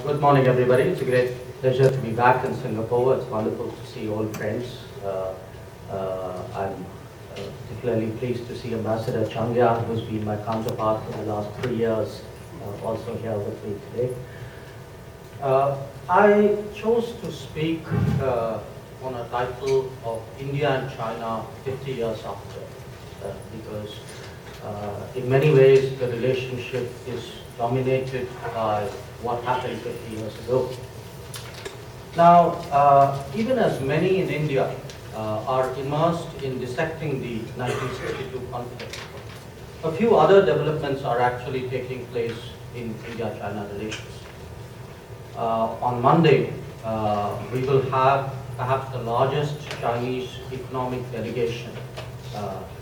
Good morning, everybody. It's a great pleasure to be back in Singapore. It's wonderful to see old friends. I'm particularly pleased to see Ambassador Changyan, who's been my counterpart for the last 3 years, also here with me today. I chose to speak on a title of India and China 50 years after, because in many ways the relationship is dominated by what happened 50 years ago. Now, even as many in India are immersed in dissecting the 1962 conflict, a few other developments are actually taking place in India-China relations. On Monday, we will have perhaps the largest Chinese economic delegation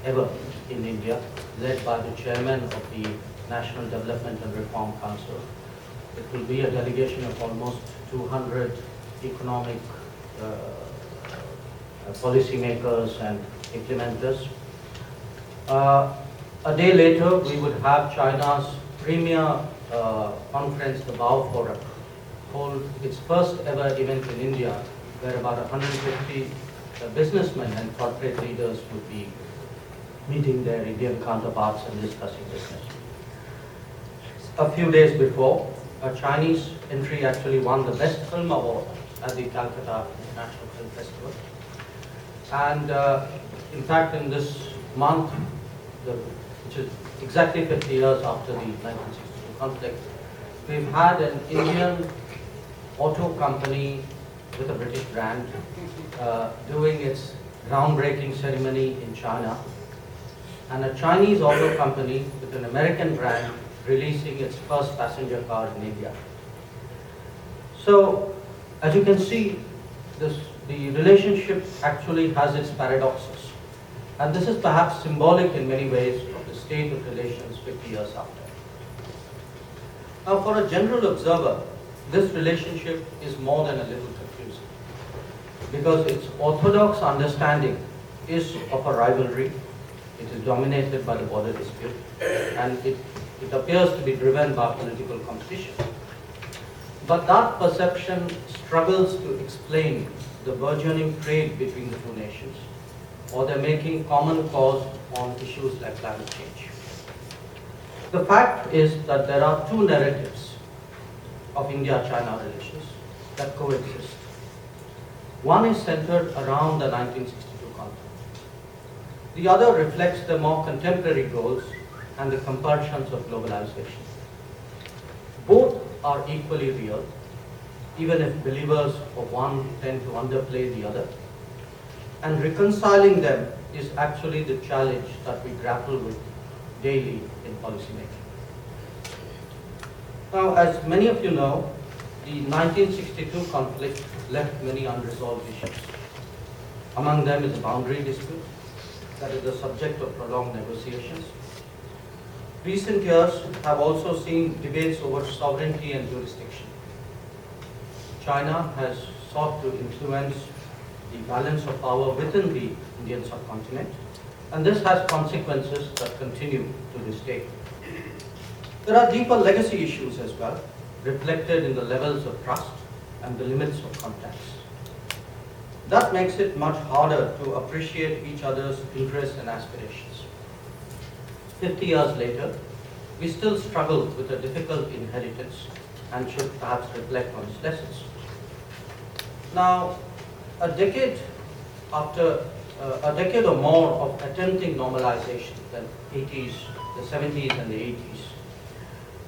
ever in India, led by the chairman of the National Development and Reform Council. It will be a delegation of almost 200 economic policymakers and implementers. A day later, we would have China's premier conference, the Bao Forum, hold its first ever event in India, where about 150 businessmen and corporate leaders would be meeting their Indian counterparts and discussing business. A few days before, a Chinese entry actually won the Best Film Award at the Calcutta International Film Festival. And in fact, in this month, which is exactly 50 years after the 1962 conflict, we've had an Indian auto company with a British brand doing its groundbreaking ceremony in China, and a Chinese auto company with an American brand releasing its first passenger car in India. So, as you can see, the relationship actually has its paradoxes. And this is perhaps symbolic in many ways of the state of relations 50 years after. Now, for a general observer, this relationship is more than a little confusing, because its orthodox understanding is of a rivalry. It is dominated by the border dispute, and it appears to be driven by political competition. But that perception struggles to explain the burgeoning trade between the two nations, or they're making common cause on issues like climate change. The fact is that there are two narratives of India-China relations that coexist. One is centered around the 1962 conflict. The other reflects the more contemporary goals and the compulsions of globalization. Both are equally real, even if believers of one tend to underplay the other. And reconciling them is actually the challenge that we grapple with daily in policymaking. Now, as many of you know, the 1962 conflict left many unresolved issues. Among them is a boundary dispute that is the subject of prolonged negotiations. Recent years have also seen debates over sovereignty and jurisdiction. China has sought to influence the balance of power within the Indian subcontinent, and this has consequences that continue to this day. There are deeper legacy issues as well, reflected in the levels of trust and the limits of contacts. That makes it much harder to appreciate each other's interests and aspirations. 50 years later, we still struggle with a difficult inheritance and should perhaps reflect on its lessons. Now, a decade or more of attempting normalization, the 80s, the 70s and the 80s,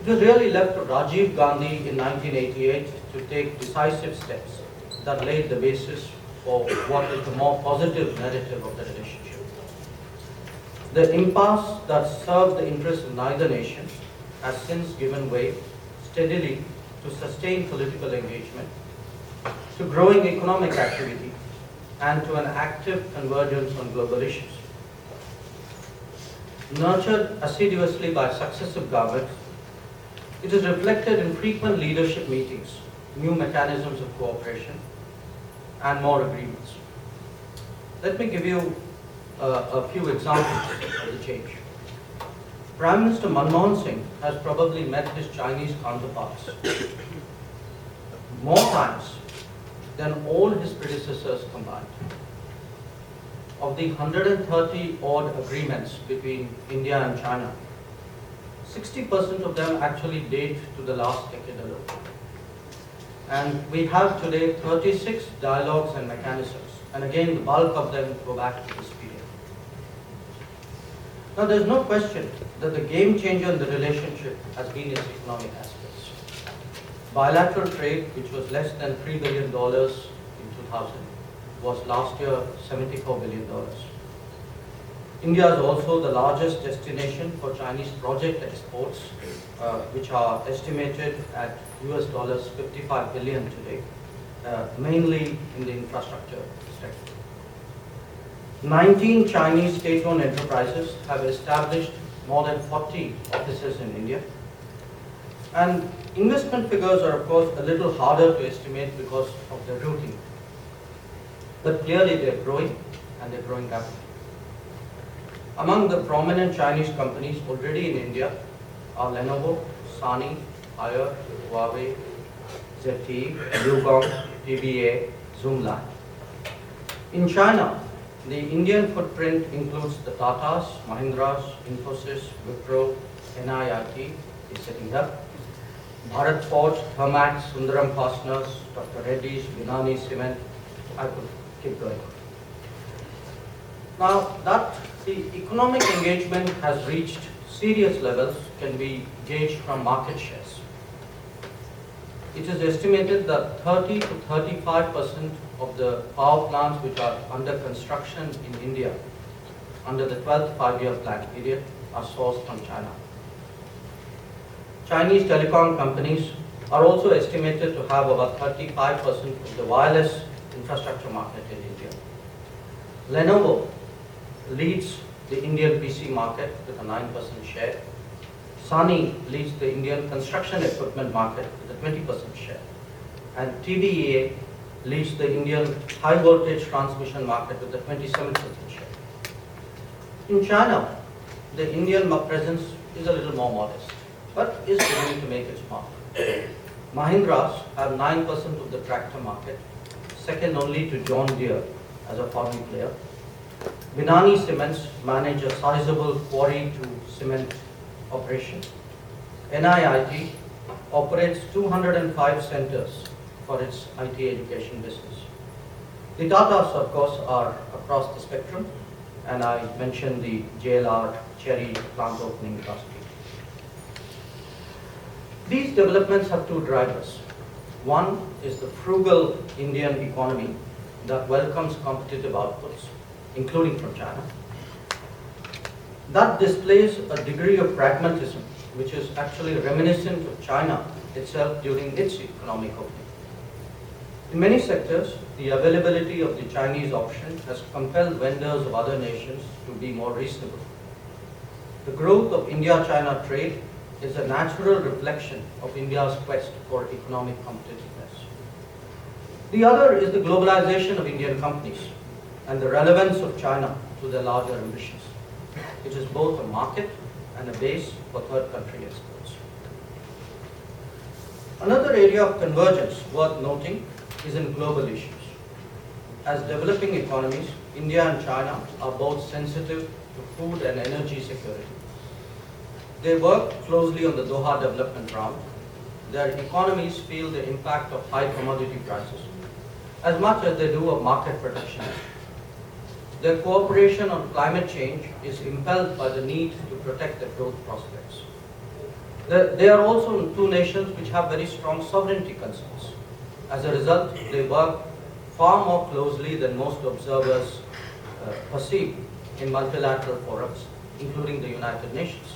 it was really left to Rajiv Gandhi in 1988 to take decisive steps that laid the basis for what is the more positive narrative of the relationship. The impasse that served the interests of neither nation has since given way steadily to sustained political engagement, to growing economic activity, and to an active convergence on global issues. Nurtured assiduously by successive governments, it is reflected in frequent leadership meetings, new mechanisms of cooperation, and more agreements. Let me give you a few examples of the change. Prime Minister Manmohan Singh has probably met his Chinese counterparts more times than all his predecessors combined. Of the 130 odd agreements between India and China, 60% of them actually date to the last decade alone. And we have today 36 dialogues and mechanisms, and again the bulk of them go back to this period. Now there's no question that the game changer in the relationship has been its economic aspects. Bilateral trade, which was less than $3 billion in 2000, was last year $74 billion. India is also the largest destination for Chinese project exports, which are estimated at US $55 billion today, mainly in the infrastructure sector. 19 Chinese state-owned enterprises have established more than 40 offices in India. And investment figures are, of course, a little harder to estimate because of their routing. But clearly they're growing, and they're growing rapidly. Among the prominent Chinese companies already in India are Lenovo, Sony, Haier, Huawei, ZTE, Yugong, TBA, Zoomla. In China, the Indian footprint includes the Tatas, Mahindras, Infosys, Wipro, NIIT is setting up, Bharat Forge, Thermax, Sundaram Fasteners, Dr. Reddy's, Binani Cement. I could keep going. Now that the economic engagement has reached serious levels can be gauged from market shares. It is estimated that 30 to 35% of the power plants which are under construction in India under the 12th five-year plan period are sourced from China. Chinese telecom companies are also estimated to have about 35% of the wireless infrastructure market in India. Lenovo leads the Indian PC market with a 9% share. Sony leads the Indian construction equipment market with a 20% share. And TBEA leads the Indian high voltage transmission market with a 27% share. In China, the Indian presence is a little more modest, but is beginning to make its mark. Mahindras have 9% of the tractor market, second only to John Deere as a foreign player. Binani Cements manage a sizable quarry to cement operation. NIIT operates 205 centers for its IT education business. The Tatas, of course, are across the spectrum, and I mentioned the JLR Cherry plant opening last week. These developments have two drivers. One is the frugal Indian economy that welcomes competitive outputs, including from China. That displays a degree of pragmatism which is actually reminiscent of China itself during its economic opening. In many sectors, the availability of the Chinese option has compelled vendors of other nations to be more reasonable. The growth of India-China trade is a natural reflection of India's quest for economic competitiveness. The other is the globalization of Indian companies and the relevance of China to their larger ambitions. It is both a market and a base for third country exports. Another area of convergence worth noting is in global issues. As developing economies, India and China are both sensitive to food and energy security. They work closely on the Doha development round. Their economies feel the impact of high commodity prices as much as they do of market protectionism. Their cooperation on climate change is impelled by the need to protect their growth prospects. They are also two nations which have very strong sovereignty concerns. As a result, they work far more closely than most observers perceive in multilateral forums, including the United Nations.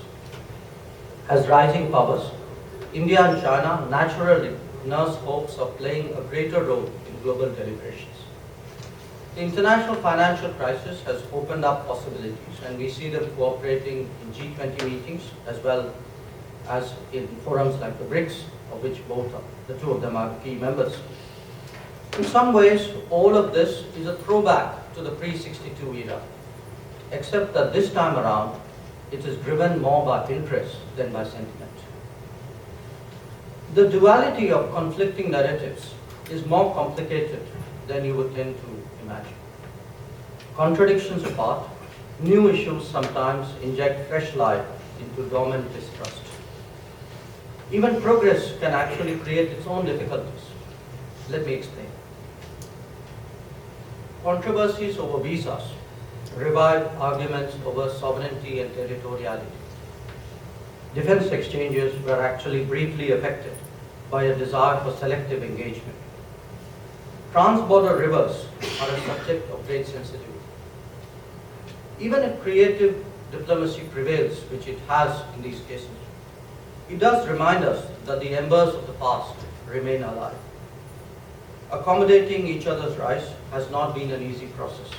As rising powers, India and China naturally nurse hopes of playing a greater role in global deliberations. The international financial crisis has opened up possibilities, and we see them cooperating in G20 meetings as well as in forums like the BRICS, of which the two of them are key members. In some ways, all of this is a throwback to the pre-62 era, except that this time around, it is driven more by interest than by sentiment. The duality of conflicting narratives is more complicated than you would tend to imagine. Contradictions apart, new issues sometimes inject fresh light into dormant distrust. Even progress can actually create its own difficulties. Let me explain. Controversies over visas revive arguments over sovereignty and territoriality. Defense exchanges were actually briefly affected by a desire for selective engagement. Trans-border rivers are a subject of great sensitivity. Even if creative diplomacy prevails, which it has in these cases, it does remind us that the embers of the past remain alive. Accommodating each other's rights has not been an easy process.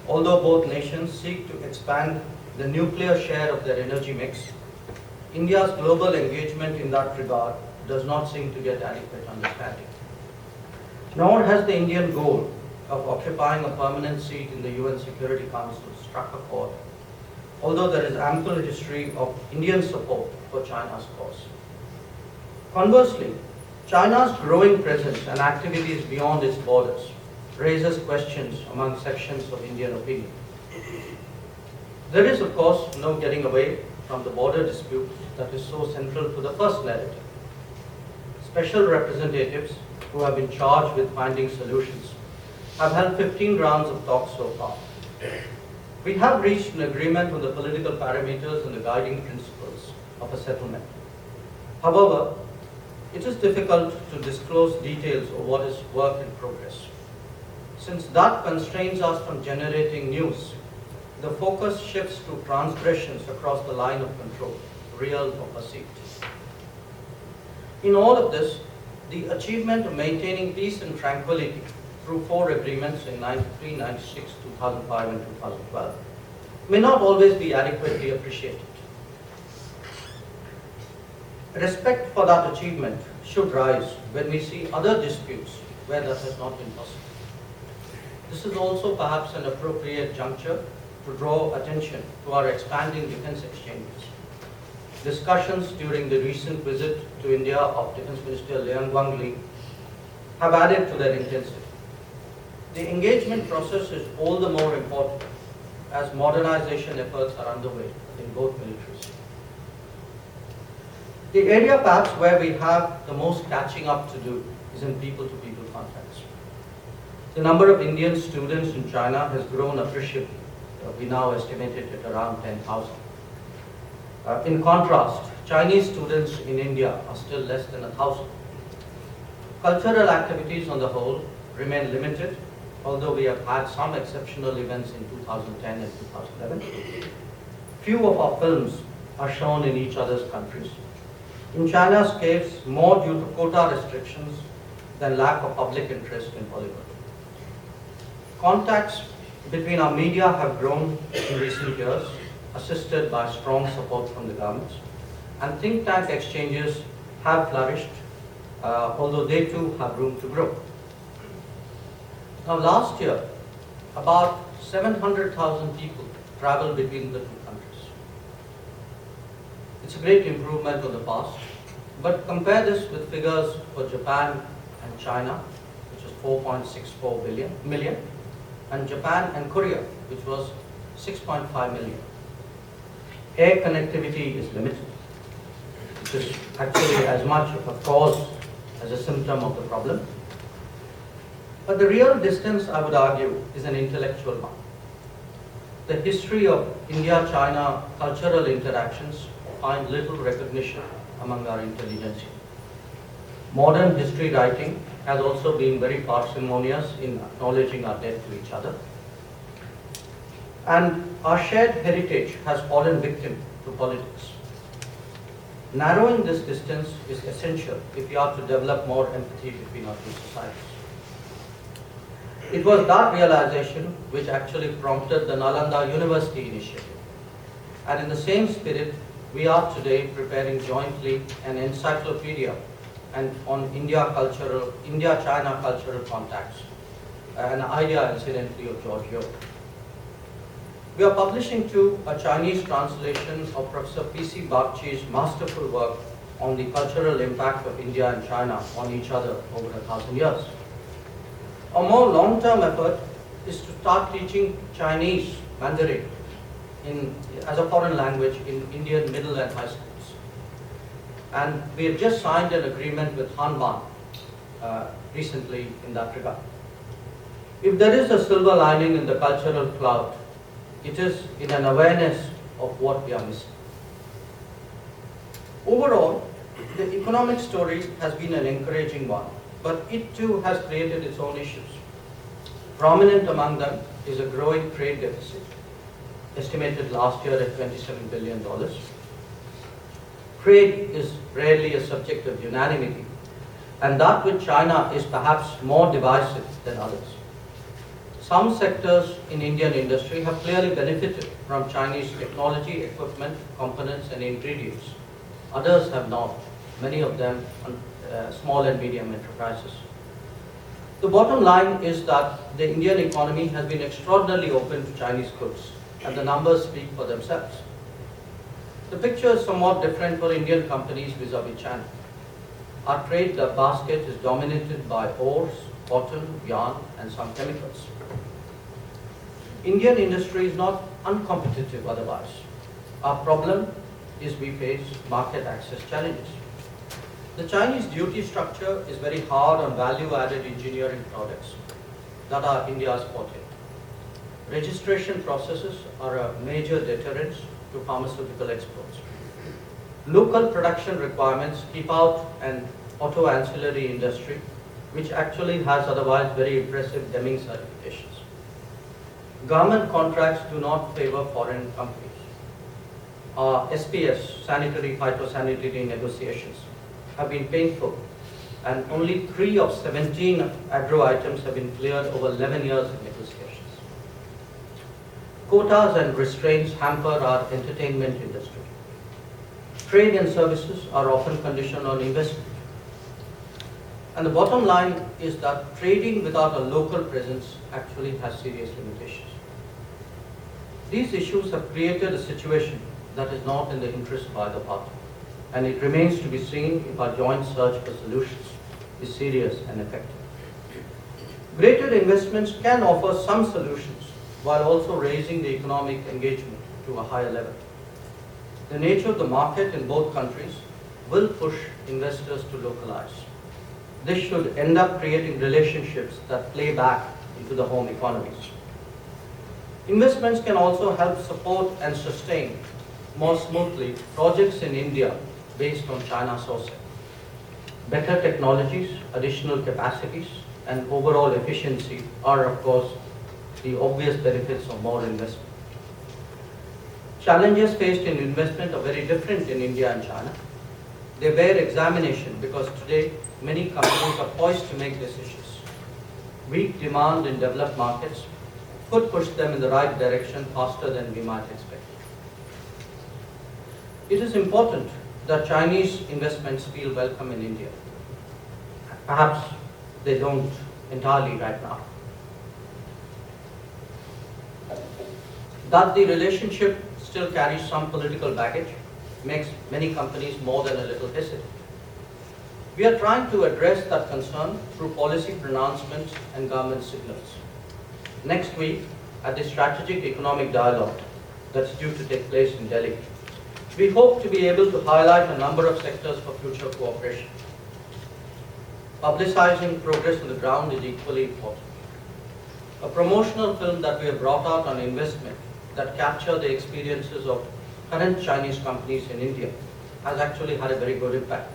Although both nations seek to expand the nuclear share of their energy mix, India's global engagement in that regard does not seem to get adequate understanding. Nor has the Indian goal of occupying a permanent seat in the UN Security Council struck a chord, although there is ample history of Indian support for China's cause. Conversely, China's growing presence and activities beyond its borders raises questions among sections of Indian opinion. There is, of course, no getting away from the border dispute that is so central to the first narrative. Special representatives who have been charged with finding solutions have held 15 rounds of talks so far. We have reached an agreement on the political parameters and the guiding principles of a settlement. However, it is difficult to disclose details of what is work in progress. Since that constrains us from generating news, the focus shifts to transgressions across the line of control, real or perceived. In all of this, the achievement of maintaining peace and tranquility through 4 agreements in 93, 96, 2005 and 2012 may not always be adequately appreciated. Respect for that achievement should rise when we see other disputes where that has not been possible. This is also perhaps an appropriate juncture to draw attention to our expanding defense exchanges. Discussions during the recent visit to India of Defense Minister Liang Guangli have added to their intensity. The engagement process is all the more important as modernization efforts are underway in both militaries. The area perhaps where we have the most catching up to do is in people-to-people contacts. The number of Indian students in China has grown appreciably. We now estimate it at around 10,000. In contrast, Chinese students in India are still less than 1,000. Cultural activities on the whole remain limited, although we have had some exceptional events in 2010 and 2011. Few of our films are shown in each other's countries. In China's case, more due to quota restrictions than lack of public interest in Hollywood. Contacts between our media have grown in recent years, assisted by strong support from the governments, and think tank exchanges have flourished, although they too have room to grow. Now last year, about 700,000 people traveled between the two countries. It's a great improvement on the past, but compare this with figures for Japan and China, which is 4.64 million, and Japan and Korea, which was 6.5 million. Air connectivity is limited, which is actually as much of a cause as a symptom of the problem. But the real distance, I would argue, is an intellectual one. The history of India-China cultural interactions find little recognition among our intelligentsia. Modern history writing has also been very parsimonious in acknowledging our debt to each other. And our shared heritage has fallen victim to politics. Narrowing this distance is essential if we are to develop more empathy between our two societies. It was that realization which actually prompted the Nalanda University initiative. And in the same spirit, we are today preparing jointly an encyclopedia on India-China cultural contacts, an idea incidentally of George Yeo. We are publishing too a Chinese translation of Professor P.C. Bagchi's masterful work on the cultural impact of India and China on each other over 1,000 years. A more long-term effort is to start teaching Chinese Mandarin as a foreign language in Indian middle and high schools. And we have just signed an agreement with Hanban recently in that regard. If there is a silver lining in the cultural cloud, it is in an awareness of what we are missing. Overall, the economic story has been an encouraging one, but it too has created its own issues. Prominent among them is a growing trade deficit, estimated last year at $27 billion. Trade is rarely a subject of unanimity, and that with China is perhaps more divisive than others. Some sectors in Indian industry have clearly benefited from Chinese technology, equipment, components and ingredients. Others have not, many of them small and medium enterprises. The bottom line is that the Indian economy has been extraordinarily open to Chinese goods, and the numbers speak for themselves. The picture is somewhat different for Indian companies vis-à-vis China. Our trade basket is dominated by ores, cotton, yarn and some chemicals. Indian industry is not uncompetitive otherwise. Our problem is we face market access challenges. The Chinese duty structure is very hard on value-added engineering products that are India's forte. Registration processes are a major deterrent to pharmaceutical exports. Local production requirements keep out an auto ancillary industry, which actually has otherwise very impressive Deming certifications. Government contracts do not favor foreign companies. SPS, sanitary phytosanitary negotiations, have been painful, and only 3 of 17 agro items have been cleared over 11 years of negotiations. Quotas and restraints hamper our entertainment industry. Trade and services are often conditioned on investment. And the bottom line is that trading without a local presence actually has serious limitations. These issues have created a situation that is not in the interest of either party, and it remains to be seen if our joint search for solutions is serious and effective. Greater investments can offer some solutions while also raising the economic engagement to a higher level. The nature of the market in both countries will push investors to localize. This should end up creating relationships that play back into the home economies. Investments can also help support and sustain more smoothly projects in India based on China sourcing. Better technologies, additional capacities, and overall efficiency are, of course, the obvious benefits of more investment. Challenges faced in investment are very different in India and China. They bear examination because today many companies are poised to make decisions. Weak demand in developed markets could push them in the right direction faster than we might expect. It is important that Chinese investments feel welcome in India. Perhaps they don't entirely right now. That the relationship still carries some political baggage makes many companies more than a little hesitant. We are trying to address that concern through policy pronouncements and government signals. Next week, at the Strategic Economic Dialogue that's due to take place in Delhi, we hope to be able to highlight a number of sectors for future cooperation. Publicizing progress on the ground is equally important. A promotional film that we have brought out on investment that capture the experiences of current Chinese companies in India has actually had a very good impact.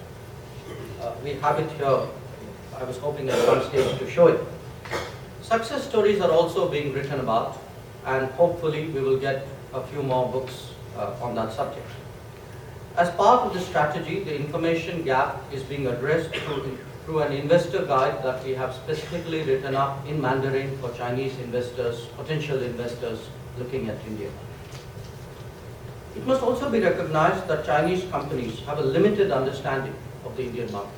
We have it here. I was hoping at some stage to show it. Success stories are also being written about, and hopefully we will get a few more books on that subject. As part of the strategy, the information gap is being addressed through an investor guide that we have specifically written up in Mandarin for Chinese investors, potential investors looking at India. It must also be recognized that Chinese companies have a limited understanding of the Indian market.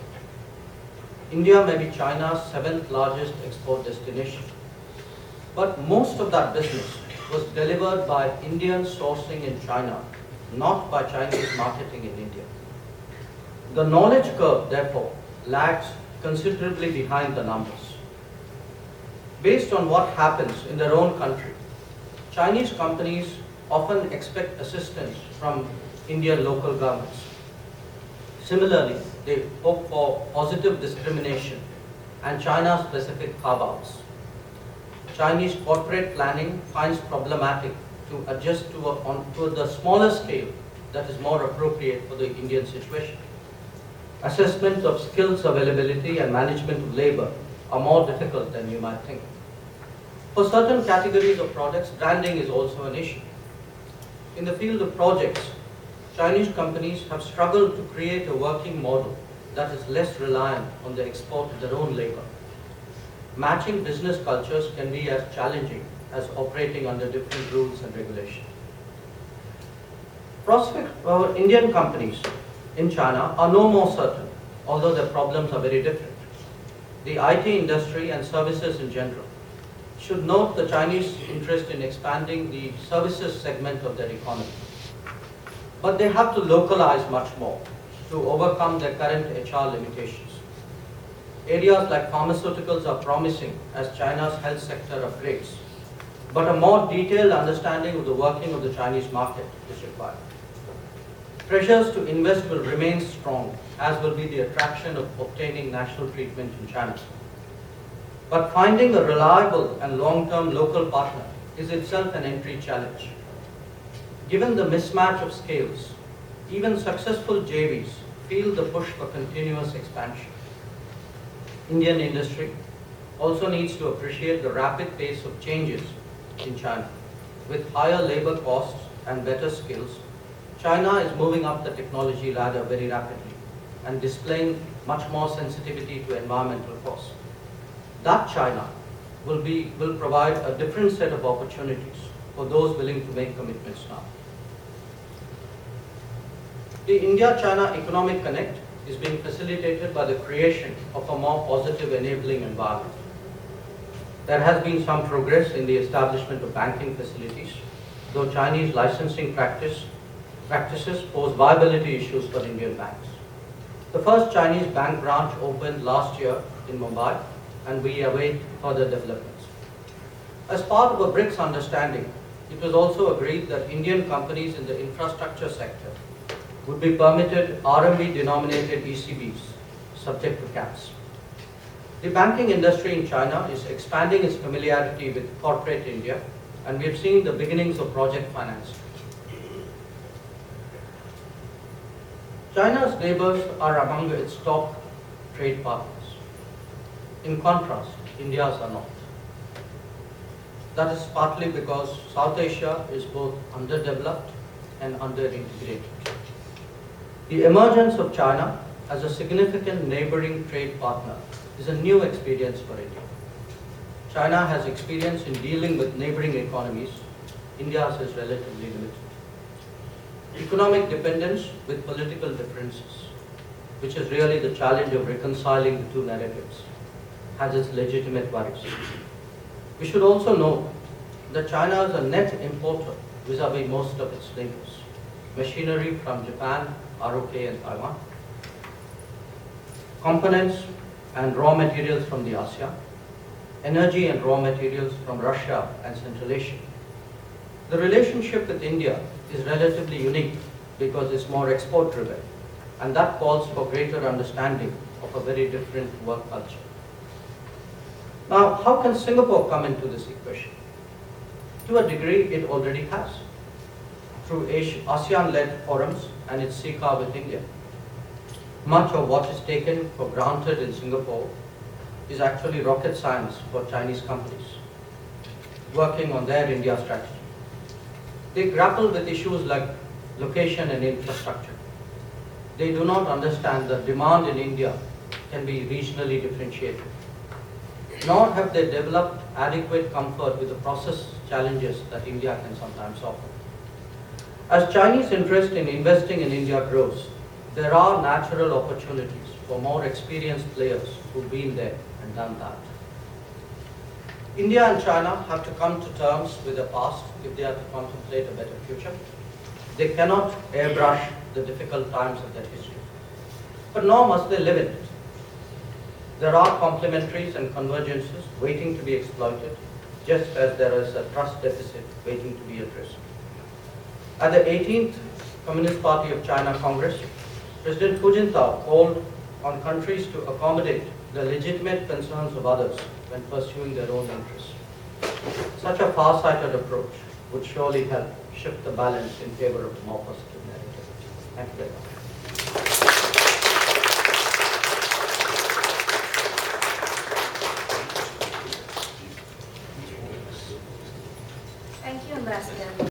India may be China's 7th largest export destination, but most of that business was delivered by Indian sourcing in China, not by Chinese marketing in India. The knowledge curve, therefore, lags considerably behind the numbers. Based on what happens in their own country, Chinese companies often expect assistance from Indian local governments. Similarly, they hope for positive discrimination and China-specific carve-outs. Chinese corporate planning finds problematic to adjust to the smaller scale that is more appropriate for the Indian situation. Assessment of skills availability and management of labor are more difficult than you might think. For certain categories of products, branding is also an issue. In the field of projects, Chinese companies have struggled to create a working model that is less reliant on the export of their own labor. Matching business cultures can be as challenging as operating under different rules and regulations. Prospects for Indian companies in China are no more certain, although their problems are very different. The IT industry and services in general should note the Chinese interest in expanding the services segment of their economy. But they have to localize much more to overcome their current HR limitations. Areas like pharmaceuticals are promising as China's health sector upgrades, but a more detailed understanding of the working of the Chinese market is required. Pressures to invest will remain strong, as will be the attraction of obtaining national treatment in China. But finding a reliable and long-term local partner is itself an entry challenge. Given the mismatch of scales, even successful JVs feel the push for continuous expansion. Indian industry also needs to appreciate the rapid pace of changes in China. With higher labor costs and better skills, China is moving up the technology ladder very rapidly and displaying much more sensitivity to environmental costs. That China will provide a different set of opportunities for those willing to make commitments now. The India-China Economic Connect is being facilitated by the creation of a more positive enabling environment. There has been some progress in the establishment of banking facilities, though Chinese licensing practices pose viability issues for Indian banks. The first Chinese bank branch opened last year in Mumbai, and we await further developments. As part of a BRICS understanding, it was also agreed that Indian companies in the infrastructure sector would be permitted RMB-denominated ECBs, subject to caps. The banking industry in China is expanding its familiarity with corporate India, and we have seen the beginnings of project finance. China's neighbors are among its top trade partners. In contrast, India's are not. That is partly because South Asia is both underdeveloped and under-integrated. The emergence of China as a significant neighboring trade partner is a new experience for India. China has experience in dealing with neighboring economies. India's is relatively limited. Economic dependence with political differences, which is really the challenge of reconciling the two narratives, has its legitimate worries. We should also note that China is a net importer vis-à-vis most of its neighbors. Machinery from Japan, ROK and Taiwan, components and raw materials from the ASEAN, energy and raw materials from Russia and Central Asia. The relationship with India is relatively unique because it's more export driven, and that calls for greater understanding of a very different work culture. Now, how can Singapore come into this equation? To a degree, it already has, through ASEAN-led forums and its CICA with India. Much of what is taken for granted in Singapore is actually rocket science for Chinese companies working on their India strategy. They grapple with issues like location and infrastructure. They do not understand that demand in India can be regionally differentiated, nor have they developed adequate comfort with the process challenges that India can sometimes offer. As Chinese interest in investing in India grows, there are natural opportunities for more experienced players who've been there and done that. India and China have to come to terms with the past if they are to contemplate a better future. They cannot airbrush the difficult times of their history, but nor must they live in it. There are complementaries and convergences waiting to be exploited, just as there is a trust deficit waiting to be addressed. At the 18th Communist Party of China Congress, President Hu Jintao called on countries to accommodate the legitimate concerns of others when pursuing their own interests. Such a far-sighted approach would surely help shift the balance in favor of a more positive narrative. Thank you very much.